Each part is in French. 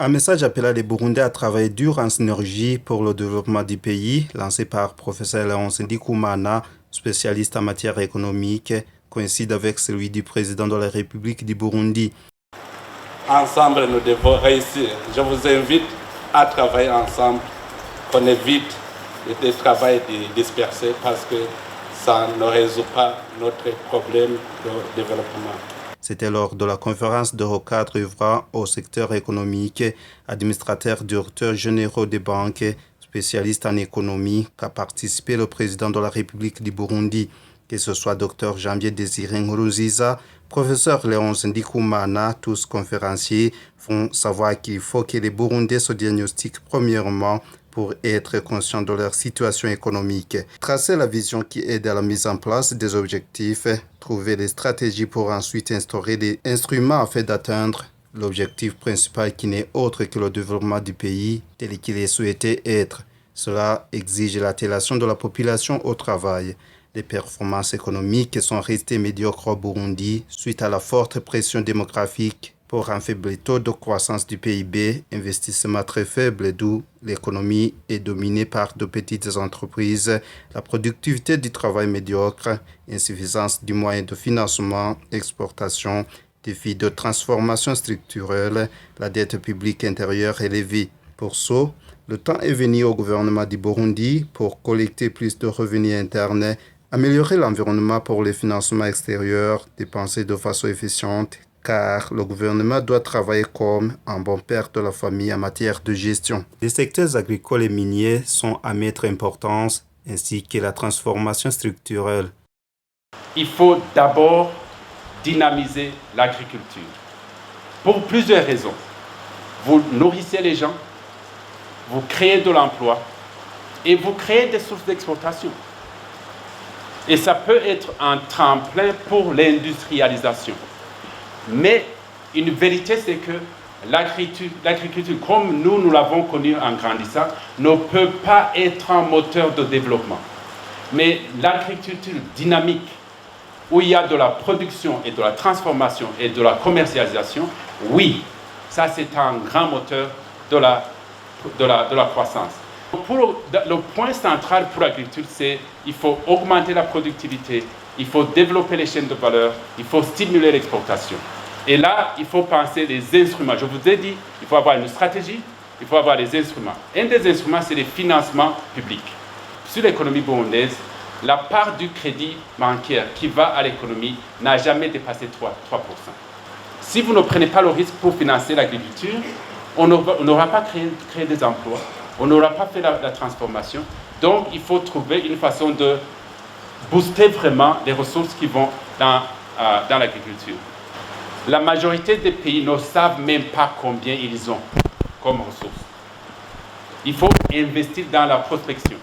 Un message appelant les Burundais à travailler dur en synergie pour le développement du pays, lancé par professeur Léonce Ndikumana, spécialiste en matière économique, coïncide avec celui du président de la République du Burundi. Ensemble, nous devons réussir. Je vous invite à travailler ensemble, qu'on évite le travail dispersé parce que ça ne résout pas notre problème de développement. C'était lors de la conférence de recadre œuvrant au secteur économique, administrateurs, directeurs généraux des banques, spécialistes en économie, qu'a participé le président de la République du Burundi, que ce soit Dr Janvier Désiré Nkurunziza, professeur Léonce Ndikumana, tous conférenciers, font savoir qu'il faut que les Burundais se diagnostiquent premièrement pour être conscients de leur situation économique, tracer la vision qui aide à la mise en place des objectifs, trouver des stratégies pour ensuite instaurer des instruments afin d'atteindre l'objectif principal qui n'est autre que le développement du pays tel qu'il est souhaité être. Cela exige l'attelation de la population au travail. Les performances économiques sont restées médiocres au Burundi suite à la forte pression démographique pour un faible taux de croissance du PIB, investissement très faible d'où l'économie est dominée par de petites entreprises, la productivité du travail médiocre, insuffisance du moyen de financement, exportation, défis de transformation structurelle, la dette publique intérieure élevée. Pour ça, le temps est venu au gouvernement du Burundi pour collecter plus de revenus internes, améliorer l'environnement pour les financements extérieurs, dépenser de façon efficiente, car le gouvernement doit travailler comme un bon père de la famille en matière de gestion. Les secteurs agricoles et miniers sont à mettre importance, ainsi que la transformation structurelle. Il faut d'abord dynamiser l'agriculture. Pour plusieurs raisons. Vous nourrissez les gens, vous créez de l'emploi et vous créez des sources d'exportation. Et ça peut être un tremplin pour l'industrialisation. Mais une vérité, c'est que l'agriculture, comme nous l'avons connue en grandissant, ne peut pas être un moteur de développement. Mais l'agriculture dynamique, où il y a de la production et de la transformation et de la commercialisation, oui, ça c'est un grand moteur de la croissance. Le point central pour l'agriculture, c'est qu'il faut augmenter la productivité, il faut développer les chaînes de valeur, il faut stimuler l'exportation. Et là, il faut penser les instruments. Je vous ai dit, il faut avoir une stratégie, il faut avoir les instruments. Un des instruments, c'est les financements publics. Sur l'économie burundaise, la part du crédit bancaire qui va à l'économie n'a jamais dépassé 3%. Si vous ne prenez pas le risque pour financer l'agriculture, on n'aura pas créé des emplois, on n'aura pas fait la transformation. Donc, il faut trouver une façon de booster vraiment les ressources qui vont dans l'agriculture. La majorité des pays ne savent même pas combien ils ont comme ressources. Il faut investir dans la prospection.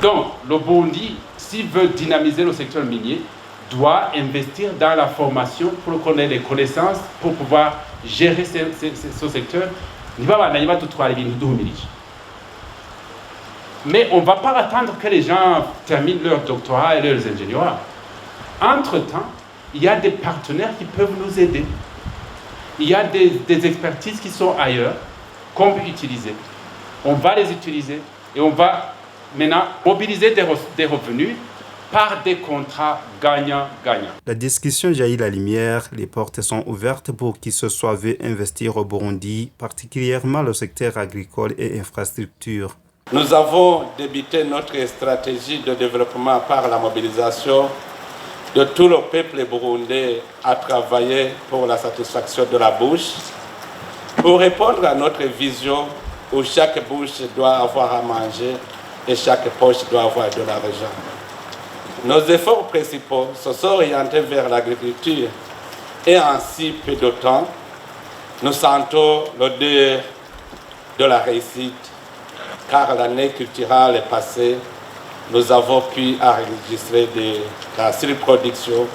Donc, le Burundi, s'il veut dynamiser le secteur minier, doit investir dans la formation pour qu'on ait les connaissances pour pouvoir gérer ce secteur. Mais on ne va pas attendre que les gens terminent leur doctorat et leurs ingénieurs. Entre-temps, il y a des partenaires qui peuvent nous aider. Il y a des expertises qui sont ailleurs, qu'on peut utiliser. On va les utiliser et on va maintenant mobiliser des revenus par des contrats gagnant-gagnant. La discussion jaillit la lumière, les portes sont ouvertes pour qui se soit veut investir au Burundi, particulièrement le secteur agricole et infrastructure. Nous avons débuté notre stratégie de développement par la mobilisation de tout le peuple burundais à travailler pour la satisfaction de la bouche, pour répondre à notre vision où chaque bouche doit avoir à manger et chaque poche doit avoir de l'argent. Nos efforts principaux se sont orientés vers l'agriculture et en si peu de temps, nous sentons l'odeur de la réussite car l'année culturelle est passée, nous avons pu enregistrer de la surproduction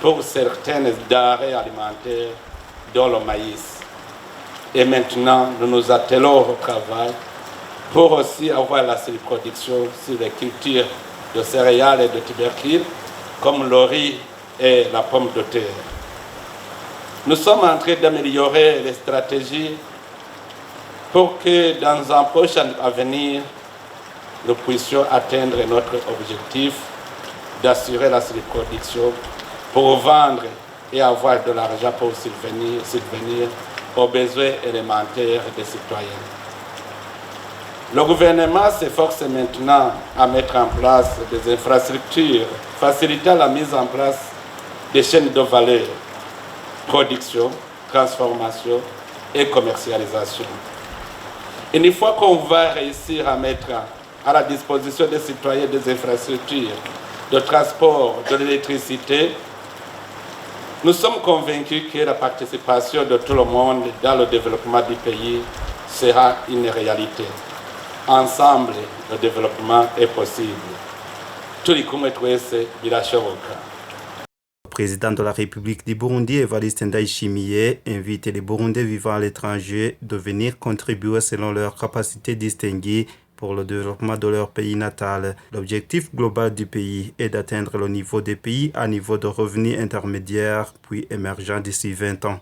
pour certaines denrées alimentaires, dont le maïs. Et maintenant, nous nous attelons au travail pour aussi avoir la surproduction sur les cultures de céréales et de tubercules, comme le riz et la pomme de terre. Nous sommes en train d'améliorer les stratégies pour que dans un prochain avenir, nous puissions atteindre notre objectif d'assurer la surproduction pour vendre et avoir de l'argent pour subvenir aux besoins élémentaires des citoyens. Le gouvernement s'efforce maintenant à mettre en place des infrastructures facilitant la mise en place des chaînes de valeur, production, transformation et commercialisation. Une fois qu'on va réussir à mettre à la disposition des citoyens des infrastructures de transport, de l'électricité, nous sommes convaincus que la participation de tout le monde dans le développement du pays sera une réalité. Ensemble, le développement est possible. Turi kumwe twese birashoboka. Le président de la République du Burundi, Evariste Ndayishimiye, invite les Burundais vivant à l'étranger de venir contribuer selon leurs capacités distinguées pour le développement de leur pays natal. L'objectif global du pays est d'atteindre le niveau des pays à niveau de revenus intermédiaires puis émergents d'ici 20 ans.